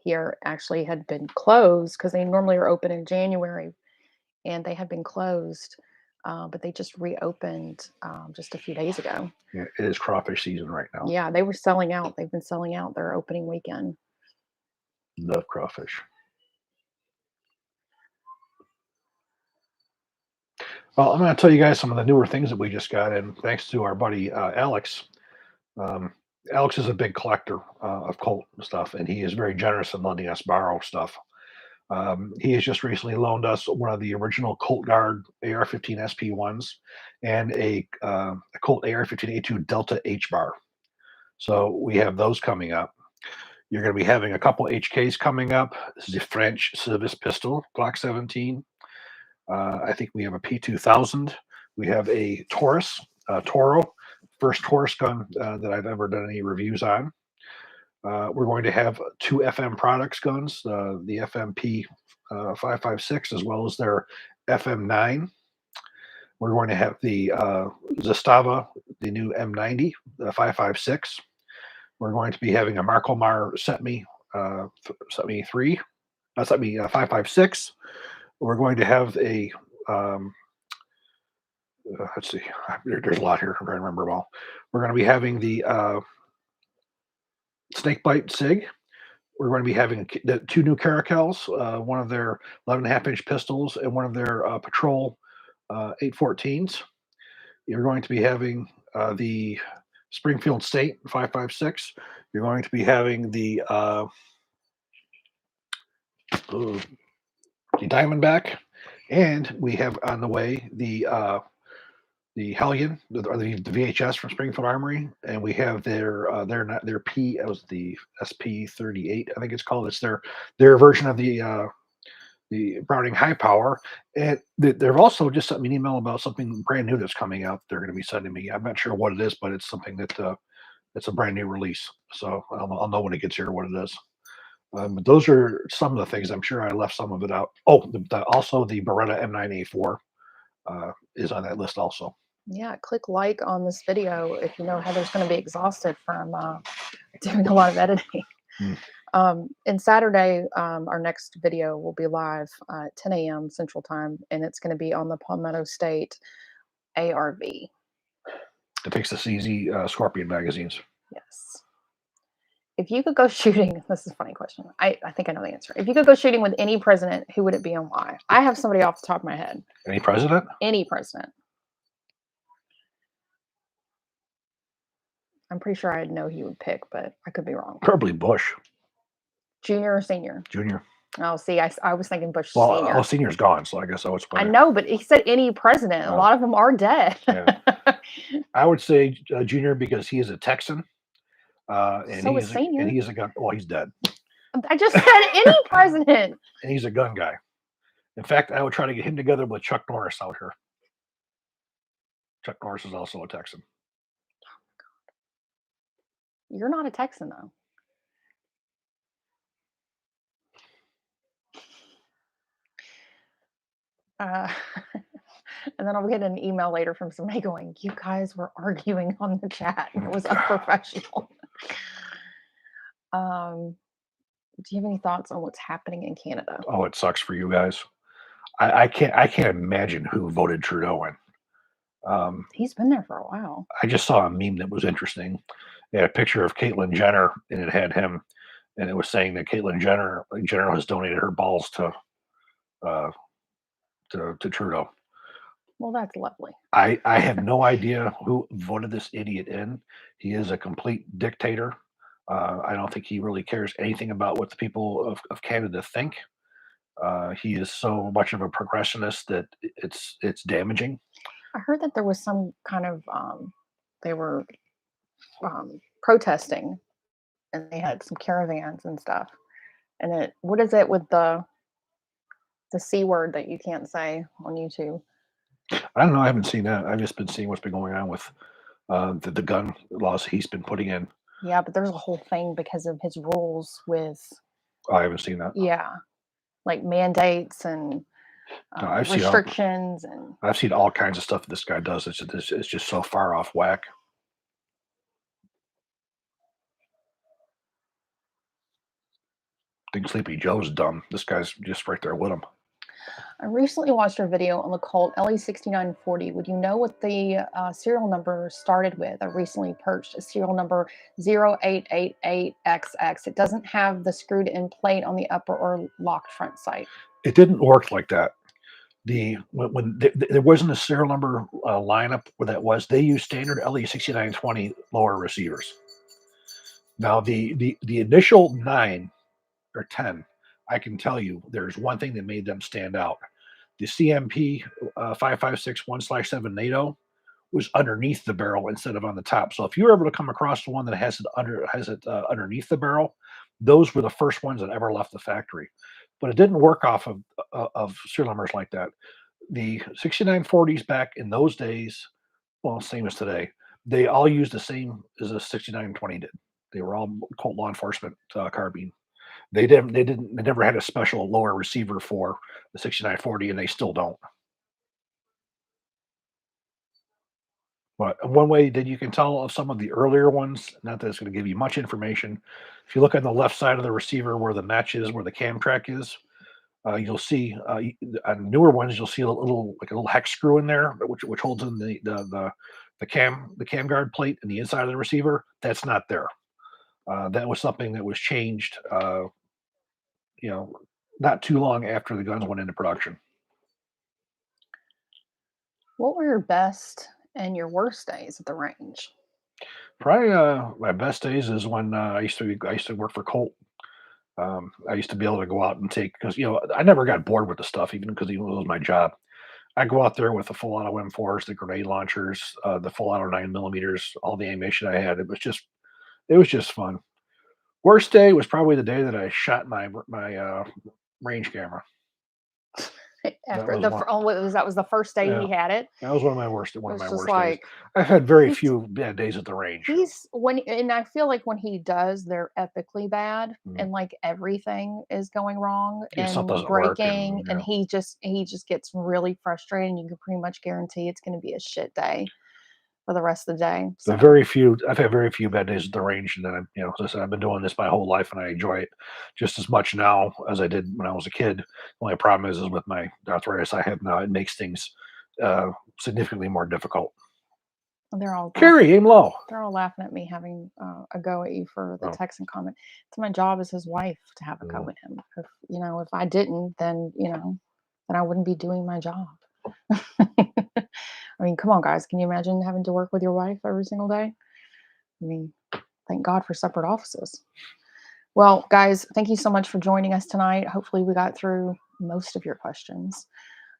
here actually had been closed because they normally are open in January, and they had been closed, but they just reopened just a few days ago.
Yeah, it is crawfish season right now.
Yeah, they were selling out. They've been selling out their opening weekend.
Love crawfish. Well, I'm going to tell you guys some of the newer things that we just got in, thanks to our buddy Alex. Um, Alex is a big collector of Colt stuff, and he is very generous in letting us borrow stuff. He has just recently loaned us one of the original Colt Guard AR-15 SP1s and a Colt AR-15A2 Delta H bar. So we have those coming up. You're going to be having a couple HKs coming up. This is a French Service pistol, Glock 17. I think we have a P2000. We have a Taurus, Toro, first Taurus gun that I've ever done any reviews on. We're going to have two FM products guns, the FMP 556 as well as their FM9. We're going to have the Zastava, the new M90, the 556. We're going to be having a Markomar Setme 3, Setme 556. We're going to have a let's see, there's a lot here. I'm trying to remember them all. We're going to be having the Snakebite SIG. We're going to be having the two new Caracals, one of their 11.5-inch pistols and one of their Patrol 814s. You're going to be having the Springfield State 556. You're going to be having the Diamondback, and we have on the way the Hellion, or the VHS from Springfield Armory, and we have their P, it was the SP38, I think it's called. It's their version of the Browning High Power, and they've also just sent me an email about something brand new that's coming out. They're going to be sending me. I'm not sure what it is, but it's something that it's a brand new release. So I'll know when it gets here what it is. But those are some of the things. I'm sure I left some of it out. Oh, also the Beretta M9A4 is on that list also.
Yeah, click like on this video if you know Heather's going to be exhausted from doing a lot of editing. And Saturday, our next video will be live at 10 a.m. Central Time, and it's going to be on the Palmetto State ARV.
It takes the CZ Scorpion magazines.
Yes. If you could go shooting, this is a funny question. I think I know the answer. If you could go shooting with any president, who would it be and why? I have somebody off the top of my head.
Any president?
Any president. I'm pretty sure I know who you would pick, but I could be wrong.
Probably Bush.
Junior or senior?
Junior.
Oh, see, I was thinking Bush
well,
senior.
Well, senior's gone, so I guess I was.
I know, but he said any president. A lot of them are dead.
Yeah. I would say Junior because he is a Texan. And
so is senior.
And he's a gun. Well, he's dead.
I just said any president.
And he's a gun guy. In fact, I would try to get him together with Chuck Norris out here. Chuck Norris is also a Texan.
Oh my God. You're not a Texan, though. And then I'll get an email later from somebody going, you guys were arguing on the chat and it was unprofessional. Do you have any thoughts on what's happening in Canada?
Oh, it sucks for you guys. I can't imagine who voted Trudeau in.
He's been there for a while.
I just saw a meme that was interesting. It had a picture of Caitlyn Jenner, and it had him, and it was saying that Caitlyn Jenner has donated her balls to Trudeau.
Well, that's lovely.
I have no idea who voted this idiot in. He is a complete dictator. I don't think he really cares anything about what the people of Canada think. He is so much of a progressionist that it's damaging.
I heard that there was some kind of they were protesting and they had some caravans and stuff. And what is it with the C word that you can't say on YouTube?
I don't know. I haven't seen that. I've just been seeing what's been going on with the gun laws he's been putting in.
Yeah, but there's a whole thing because of his rules with,
I haven't seen that.
yeah, like mandates and
No,
restrictions. And
I've seen all kinds of stuff this guy does. It's just so far off whack. I think Sleepy Joe's dumb. This guy's just right there with him.
I recently watched a video on the Colt LE6940. Would you know what the serial number started with? I recently purchased a serial number 0888XX. It doesn't have the screwed in plate on the upper or locked front sight.
It didn't work like that. When there wasn't a serial number lineup where that was, they used standard LE6920 lower receivers. Now the initial 9 or 10, I can tell you there's one thing that made them stand out. The CMP 5561/7 NATO was underneath the barrel instead of on the top. So if you were able to come across the one that has it underneath the barrel, those were the first ones that ever left the factory. But it didn't work off of serial numbers like that. The 6940s back in those days, well, same as today, they all used the same as a 6920 did. They were all Colt law enforcement carbine. They never had a special lower receiver for the 6940, and they still don't. But one way that you can tell of some of the earlier ones, not that it's going to give you much information, if you look on the left side of the receiver where the match is, where the cam track is, you'll see on newer ones you'll see a little hex screw in there, which holds in the cam guard plate in the inside of the receiver. That's not there. That was something that was changed, not too long after the guns went into production.
What were your best and your worst days at the range?
Probably my best days is when I used to work for Colt. I used to be able to go out and take, because I never got bored with the stuff, even because it was my job. I go out there with the full auto M4s, the grenade launchers, the full auto 9mm, all the ammunition I had. It was just fun. Worst day was probably the day that I shot my range camera.
After that was the first day he had it.
That was one of my worst days.
Like,
I've had very few bad days at the range.
And I feel like when he does, they're epically bad, and like everything is going wrong and breaking, and he just gets really frustrated, and you can pretty much guarantee it's going to be a shit day for the rest of the day. So.
I've had very few bad days at the range, and then as I said, I've been doing this my whole life, and I enjoy it just as much now as I did when I was a kid. The only problem is with my arthritis I have now, it makes things significantly more difficult.
They're all
Carrie, aim low.
They're all laughing at me having a go at you for the text and comment. It's my job as his wife to have a go at him. If I didn't, then I wouldn't be doing my job. I mean, come on, guys. Can you imagine having to work with your wife every single day? I mean, thank God for separate offices. Well, guys, thank you so much for joining us tonight. Hopefully we got through most of your questions.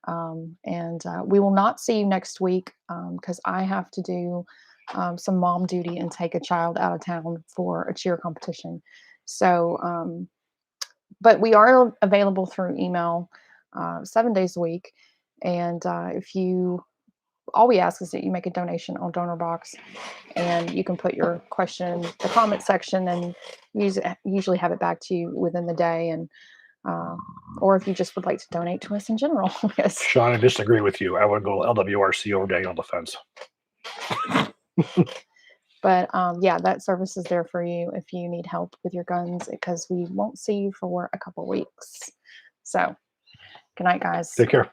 And we will not see you next week because I have to do some mom duty and take a child out of town for a cheer competition. So, but we are available through email 7 days a week. And all we ask is that you make a donation on Donor Box, and you can put your question in the comment section, and usually have it back to you within the day. And or if you just would like to donate to us in general. Yes.
Sean, I disagree with you. I would go LWRC over Daniel Defense.
But yeah, that service is there for you if you need help with your guns, because we won't see you for a couple weeks. So good night, guys.
Take care.